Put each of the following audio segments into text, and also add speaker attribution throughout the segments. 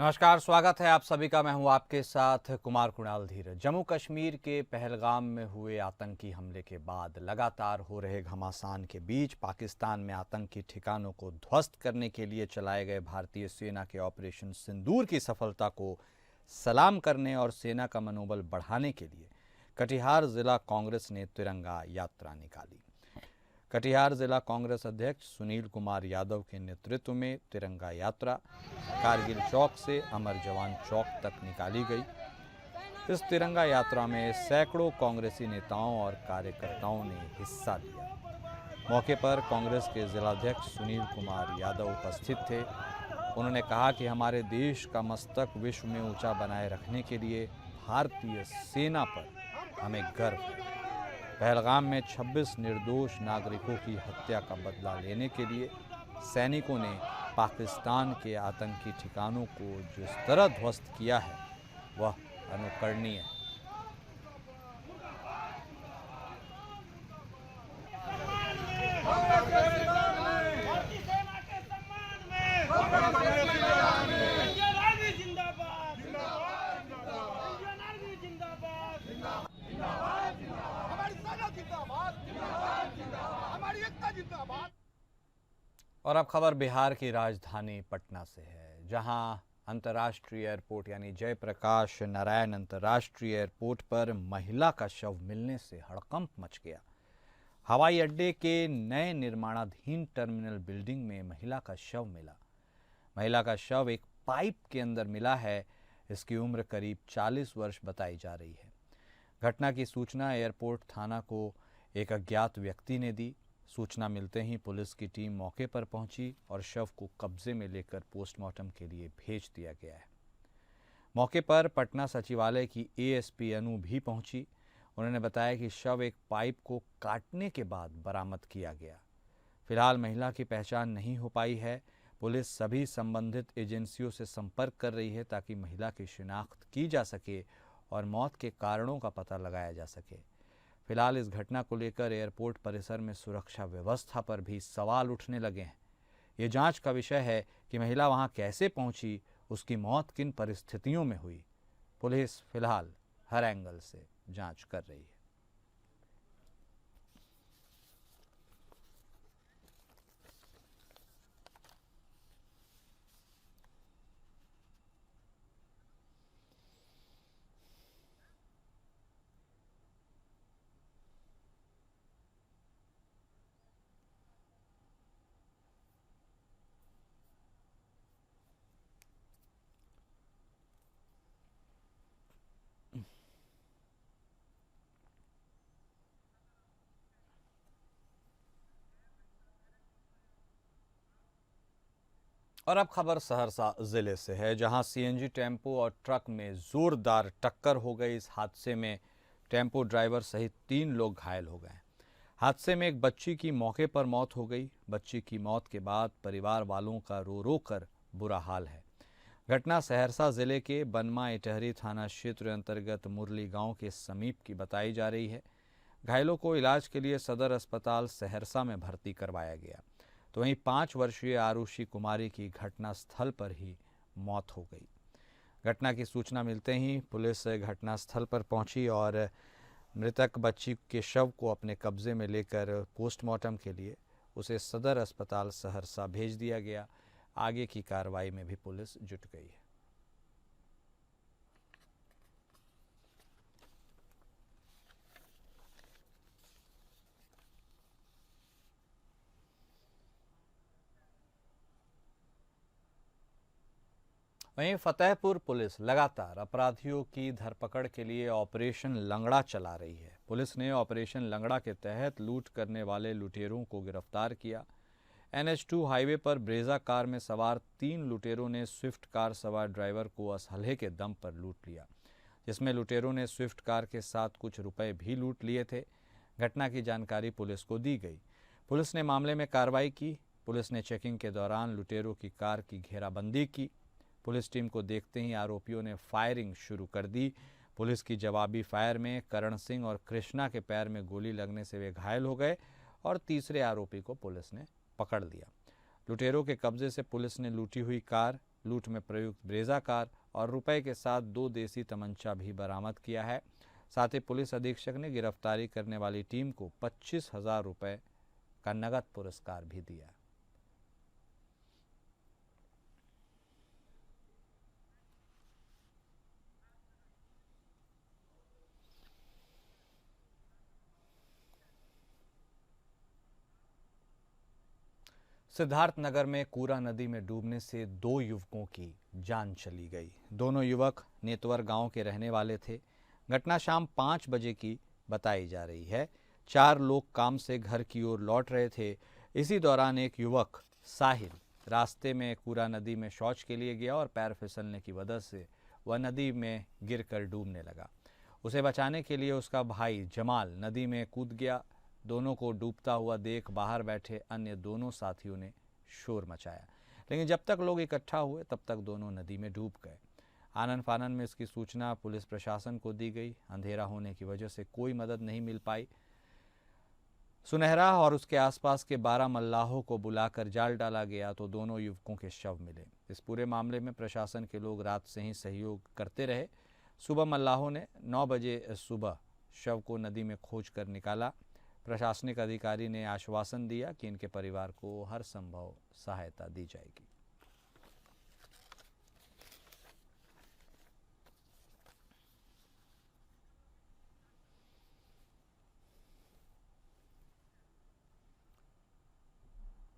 Speaker 1: नमस्कार, स्वागत है आप सभी का। मैं हूं आपके साथ कुमार कुणाल धीरज। जम्मू कश्मीर के पहलगाम में हुए आतंकी हमले के बाद लगातार हो रहे घमासान के बीच पाकिस्तान में आतंकी ठिकानों को ध्वस्त करने के लिए चलाए गए भारतीय सेना के ऑपरेशन सिंदूर की सफलता को सलाम करने और सेना का मनोबल बढ़ाने के लिए कटिहार जिला कांग्रेस ने तिरंगा यात्रा निकाली। कटिहार जिला कांग्रेस अध्यक्ष सुनील कुमार यादव के नेतृत्व में तिरंगा यात्रा कारगिल चौक से अमर जवान चौक तक निकाली गई। इस तिरंगा यात्रा में सैकड़ों कांग्रेसी नेताओं और कार्यकर्ताओं ने हिस्सा लिया। मौके पर कांग्रेस के जिलाध्यक्ष सुनील कुमार यादव उपस्थित थे। उन्होंने कहा कि हमारे देश का मस्तक विश्व में ऊंचा बनाए रखने के लिए भारतीय सेना पर हमें गर्व है। पहलगाम में 26 निर्दोष नागरिकों की हत्या का बदला लेने के लिए सैनिकों ने पाकिस्तान के आतंकी ठिकानों को जिस तरह ध्वस्त किया है वह अनुकरणीय है। और अब खबर बिहार की राजधानी पटना से है, जहां अंतर्राष्ट्रीय एयरपोर्ट यानी जयप्रकाश नारायण अंतर्राष्ट्रीय एयरपोर्ट पर महिला का शव मिलने से हड़कंप मच गया। हवाई अड्डे के नए निर्माणाधीन टर्मिनल बिल्डिंग में महिला का शव मिला। महिला का शव एक पाइप के अंदर मिला है। इसकी उम्र करीब 40 वर्ष बताई जा रही है। घटना की सूचना एयरपोर्ट थाना को एक अज्ञात व्यक्ति ने दी। सूचना मिलते ही पुलिस की टीम मौके पर पहुंची और शव को कब्जे में लेकर पोस्टमार्टम के लिए भेज दिया गया है। मौके पर पटना सचिवालय की एएसपी अनु भी पहुंची। उन्होंने बताया कि शव एक पाइप को काटने के बाद बरामद किया गया। फिलहाल महिला की पहचान नहीं हो पाई है। पुलिस सभी संबंधित एजेंसियों से संपर्क कर रही है ताकि महिला की शिनाख्त की जा सके और मौत के कारणों का पता लगाया जा सके। फिलहाल इस घटना को लेकर एयरपोर्ट परिसर में सुरक्षा व्यवस्था पर भी सवाल उठने लगे हैं। ये जांच का विषय है कि महिला वहां कैसे पहुंची, उसकी मौत किन परिस्थितियों में हुई। पुलिस फिलहाल हर एंगल से जांच कर रही है। और अब खबर सहरसा जिले से है, जहां सीएनजी टेम्पो और ट्रक में जोरदार टक्कर हो गई। इस हादसे में टेम्पो ड्राइवर सहित 3 लोग घायल हो गए। हादसे में एक बच्ची की मौके पर मौत हो गई। बच्ची की मौत के बाद परिवार वालों का रो रो कर बुरा हाल है। घटना सहरसा जिले के बनमा इटहरी थाना क्षेत्र अंतर्गत मुरली गांव के समीप की बताई जा रही है। घायलों को इलाज के लिए सदर अस्पताल सहरसा में भर्ती करवाया गया। तो वहीं 5 वर्षीय आरुषि कुमारी की घटनास्थल पर ही मौत हो गई। घटना की सूचना मिलते ही पुलिस घटनास्थल पर पहुंची और मृतक बच्ची के शव को अपने कब्जे में लेकर पोस्टमार्टम के लिए उसे सदर अस्पताल सहरसा भेज दिया गया। आगे की कार्रवाई में भी पुलिस जुट गई है। वहीं फतेहपुर पुलिस लगातार अपराधियों की धरपकड़ के लिए ऑपरेशन लंगड़ा चला रही है। पुलिस ने ऑपरेशन लंगड़ा के तहत लूट करने वाले लुटेरों को गिरफ्तार किया। NH2 हाईवे पर ब्रेजा कार में सवार 3 लुटेरों ने स्विफ्ट कार सवार ड्राइवर को असलहे के दम पर लूट लिया, जिसमें लुटेरों ने स्विफ्ट कार के साथ कुछ रुपए भी लूट लिए थे। घटना की जानकारी पुलिस को दी गई। पुलिस ने मामले में कार्रवाई की। पुलिस ने चेकिंग के दौरान लुटेरों की कार की घेराबंदी की। पुलिस टीम को देखते ही आरोपियों ने फायरिंग शुरू कर दी। पुलिस की जवाबी फायर में करण सिंह और कृष्णा के पैर में गोली लगने से वे घायल हो गए और तीसरे आरोपी को पुलिस ने पकड़ लिया। लुटेरों के कब्जे से पुलिस ने लूटी हुई कार, लूट में प्रयुक्त ब्रेजा कार और रुपए के साथ 2 देसी तमंचा भी बरामद किया है। साथ ही पुलिस अधीक्षक ने गिरफ्तारी करने वाली टीम को 25,000 रुपए का नगद पुरस्कार भी दिया। सिद्धार्थनगर में कूरा नदी में डूबने से 2 युवकों की जान चली गई। दोनों युवक नेतवर गांव के रहने वाले थे। घटना शाम 5 बजे की बताई जा रही है। 4 लोग काम से घर की ओर लौट रहे थे। इसी दौरान एक युवक साहिल रास्ते में कूरा नदी में शौच के लिए गया और पैर फिसलने की वजह से वह नदी में गिरकर डूबने लगा। उसे बचाने के लिए उसका भाई जमाल नदी में कूद गया। दोनों को डूबता हुआ देख बाहर बैठे अन्य दोनों साथियों ने शोर मचाया, लेकिन जब तक लोग इकट्ठा हुए तब तक दोनों नदी में डूब गए। आनन फानन में इसकी सूचना पुलिस प्रशासन को दी गई। अंधेरा होने की वजह से कोई मदद नहीं मिल पाई। सुनहरा और उसके आसपास के 12 मल्लाहों को बुलाकर जाल डाला गया तो दोनों युवकों के शव मिले। इस पूरे मामले में प्रशासन के लोग रात से ही सहयोग करते रहे। सुबह मल्लाहों ने 9 बजे सुबह शव को नदी में खोज कर निकाला। प्रशासनिक अधिकारी ने आश्वासन दिया कि इनके परिवार को हर संभव सहायता दी जाएगी।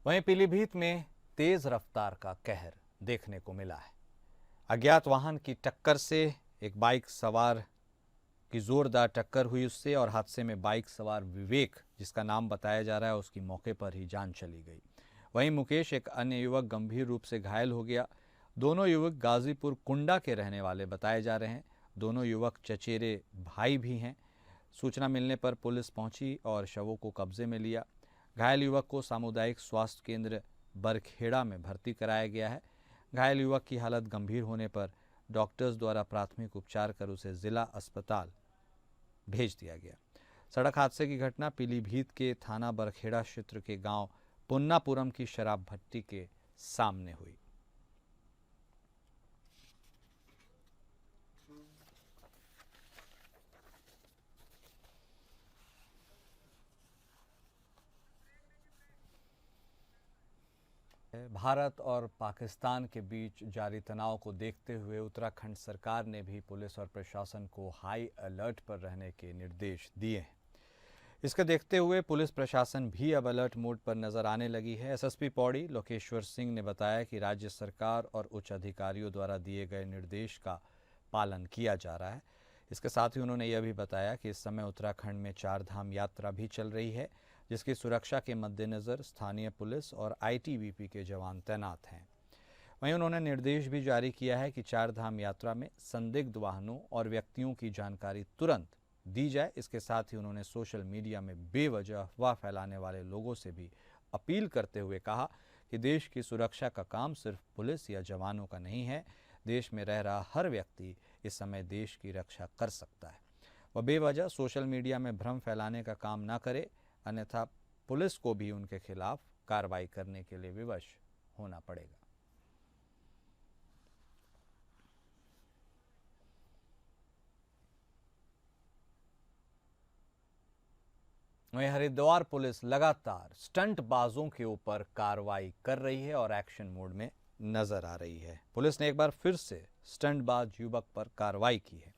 Speaker 1: वहीं पीलीभीत में तेज रफ्तार का कहर देखने को मिला है। अज्ञात वाहन की टक्कर से एक बाइक सवार की जोरदार टक्कर हुई उससे और हादसे में बाइक सवार विवेक, जिसका नाम बताया जा रहा है, उसकी मौके पर ही जान चली गई। वहीं मुकेश, एक अन्य युवक, गंभीर रूप से घायल हो गया। दोनों युवक गाजीपुर कुंडा के रहने वाले बताए जा रहे हैं। दोनों युवक चचेरे भाई भी हैं। सूचना मिलने पर पुलिस पहुंची और शवों को कब्जे में लिया। घायल युवक को सामुदायिक स्वास्थ्य केंद्र बरखेड़ा में भर्ती कराया गया है। घायल युवक की हालत गंभीर होने पर डॉक्टर्स द्वारा प्राथमिक उपचार कर उसे जिला अस्पताल भेज दिया गया। सड़क हादसे की घटना पीलीभीत के थाना बरखेड़ा क्षेत्र के गांव पुन्नापुरम की शराब भट्टी के सामने हुई। भारत और पाकिस्तान के बीच जारी तनाव को देखते हुए उत्तराखंड सरकार ने भी पुलिस और प्रशासन को हाई अलर्ट पर रहने के निर्देश दिए हैं। इसके देखते हुए पुलिस प्रशासन भी अब अलर्ट मोड पर नजर आने लगी है। एसएसपी पौड़ी लोकेश्वर सिंह ने बताया कि राज्य सरकार और उच्च अधिकारियों द्वारा दिए गए निर्देश का पालन किया जा रहा है। इसके साथ ही उन्होंने यह भी बताया कि इस समय उत्तराखंड में 4 धाम यात्रा भी चल रही है, जिसकी सुरक्षा के मद्देनज़र स्थानीय पुलिस और आईटीबीपी के जवान तैनात हैं। वहीं उन्होंने निर्देश भी जारी किया है कि 4 धाम यात्रा में संदिग्ध वाहनों और व्यक्तियों की जानकारी तुरंत दी जाए। इसके साथ ही उन्होंने सोशल मीडिया में बेवजह अफवाह फैलाने वाले लोगों से भी अपील करते हुए कहा कि देश की सुरक्षा का काम सिर्फ पुलिस या जवानों का नहीं है। देश में रह रहा हर व्यक्ति इस समय देश की रक्षा कर सकता है। वह बेवजह सोशल मीडिया में भ्रम फैलाने का काम न करे, अन्यथा पुलिस को भी उनके खिलाफ कार्रवाई करने के लिए विवश होना पड़ेगा। वहीं हरिद्वार पुलिस लगातार स्टंटबाजों के ऊपर कार्रवाई कर रही है और एक्शन मोड में नजर आ रही है। पुलिस ने एक बार फिर से स्टंटबाज युवक पर कार्रवाई की है।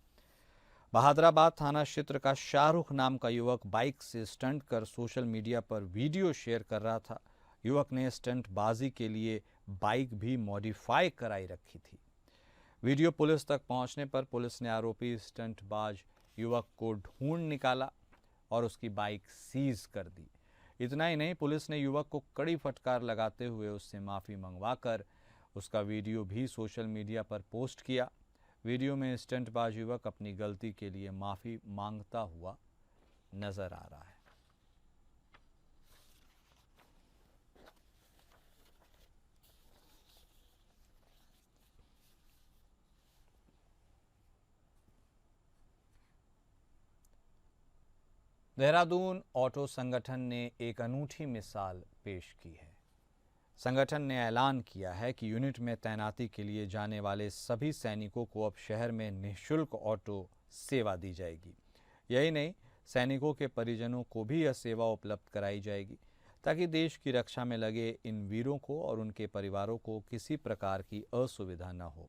Speaker 1: बहादुराबाद थाना क्षेत्र का शाहरुख नाम का युवक बाइक से स्टंट कर सोशल मीडिया पर वीडियो शेयर कर रहा था। युवक ने स्टंटबाजी के लिए बाइक भी मॉडिफाई कराई रखी थी। वीडियो पुलिस तक पहुंचने पर पुलिस ने आरोपी स्टंटबाज युवक को ढूंढ निकाला और उसकी बाइक सीज कर दी। इतना ही नहीं, पुलिस ने युवक को कड़ी फटकार लगाते हुए उससे माफ़ी मंगवाकर उसका वीडियो भी सोशल मीडिया पर पोस्ट किया। वीडियो में स्टंटबाज युवक अपनी गलती के लिए माफ़ी मांगता हुआ नजर आ रहा है। देहरादून ऑटो संगठन ने एक अनूठी मिसाल पेश की है। संगठन ने ऐलान किया है कि यूनिट में तैनाती के लिए जाने वाले सभी सैनिकों को अब शहर में निःशुल्क ऑटो सेवा दी जाएगी। यही नहीं, सैनिकों के परिजनों को भी यह सेवा उपलब्ध कराई जाएगी ताकि देश की रक्षा में लगे इन वीरों को और उनके परिवारों को किसी प्रकार की असुविधा न हो।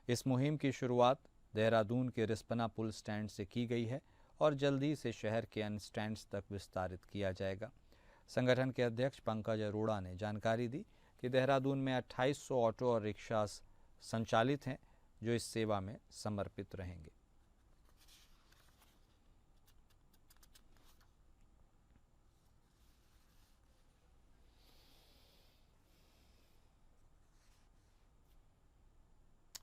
Speaker 1: इस मुहिम की शुरुआत देहरादून के रिस्पना पुल स्टैंड से की गई है और जल्दी इसे शहर के अन्य स्टैंड्स तक विस्तारित किया जाएगा। संगठन के अध्यक्ष पंकज अरोड़ा ने जानकारी दी कि देहरादून में 2800 ऑटो और रिक्शा संचालित हैं जो इस सेवा में समर्पित रहेंगे।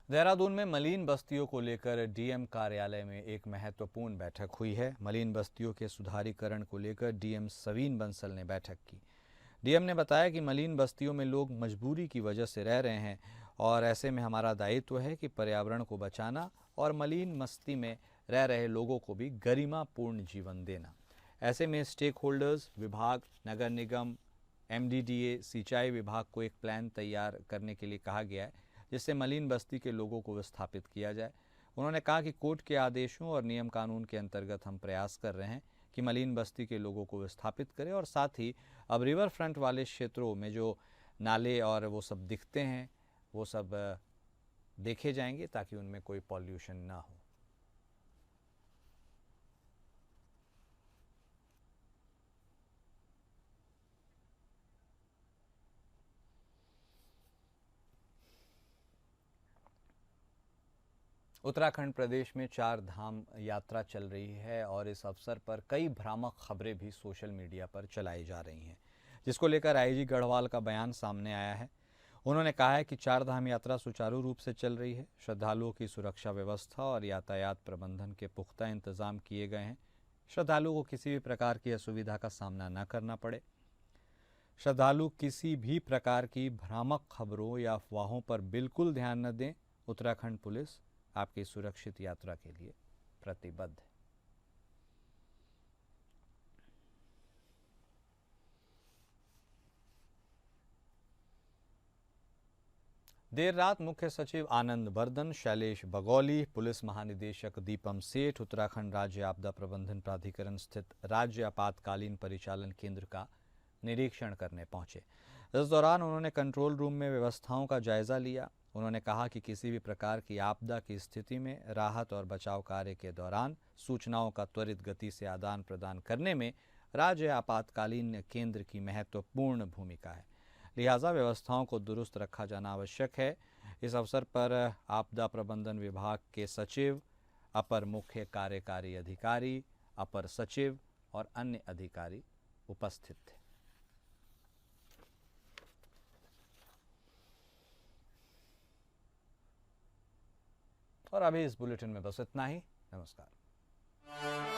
Speaker 1: देहरादून में मलिन बस्तियों को लेकर डीएम कार्यालय में एक महत्वपूर्ण बैठक हुई है। मलिन बस्तियों के सुधारीकरण को लेकर डीएम सवीन बंसल ने बैठक की। डीएम ने बताया कि मलिन बस्तियों में लोग मजबूरी की वजह से रह रहे हैं और ऐसे में हमारा दायित्व है कि पर्यावरण को बचाना और मलिन बस्ती में रह रहे लोगों को भी गरिमापूर्ण जीवन देना। ऐसे में स्टेक होल्डर्स, विभाग, नगर निगम, एमडीडीए, सिंचाई विभाग को एक प्लान तैयार करने के लिए कहा गया है जिससे मलिन बस्ती के लोगों को विस्थापित किया जाए। उन्होंने कहा कि कोर्ट के आदेशों और नियम कानून के अंतर्गत हम प्रयास कर रहे हैं कि मलिन बस्ती के लोगों को विस्थापित करें और साथ ही अब रिवर फ्रंट वाले क्षेत्रों में जो नाले और वो सब दिखते हैं वो सब देखे जाएंगे ताकि उनमें कोई पॉल्यूशन ना हो। उत्तराखंड प्रदेश में 4 धाम यात्रा चल रही है और इस अवसर पर कई भ्रामक खबरें भी सोशल मीडिया पर चलाई जा रही हैं, जिसको लेकर आईजी गढ़वाल का बयान सामने आया है। उन्होंने कहा है कि 4 धाम यात्रा सुचारू रूप से चल रही है। श्रद्धालुओं की सुरक्षा व्यवस्था और यातायात प्रबंधन के पुख्ता इंतजाम किए गए हैं। श्रद्धालुओं को किसी भी प्रकार की असुविधा का सामना न करना पड़े। श्रद्धालु किसी भी प्रकार की भ्रामक खबरों या अफवाहों पर बिल्कुल ध्यान न दें। उत्तराखंड पुलिस आपकी सुरक्षित यात्रा के लिए प्रतिबद्ध है। देर रात मुख्य सचिव आनंद वर्धन, शैलेश बगौली, पुलिस महानिदेशक दीपम सेठ उत्तराखंड राज्य आपदा प्रबंधन प्राधिकरण स्थित राज्य आपातकालीन परिचालन केंद्र का निरीक्षण करने पहुंचे। इस दौरान उन्होंने कंट्रोल रूम में व्यवस्थाओं का जायजा लिया। उन्होंने कहा कि किसी भी प्रकार की आपदा की स्थिति में राहत और बचाव कार्य के दौरान सूचनाओं का त्वरित गति से आदान प्रदान करने में राज्य आपातकालीन केंद्र की महत्वपूर्ण भूमिका है, लिहाजा व्यवस्थाओं को दुरुस्त रखा जाना आवश्यक है। इस अवसर पर आपदा प्रबंधन विभाग के सचिव, अपर मुख्य कार्यकारी अधिकारी, अपर सचिव और अन्य अधिकारी उपस्थित थे। और अभी इस बुलेटिन में बस इतना ही। नमस्कार।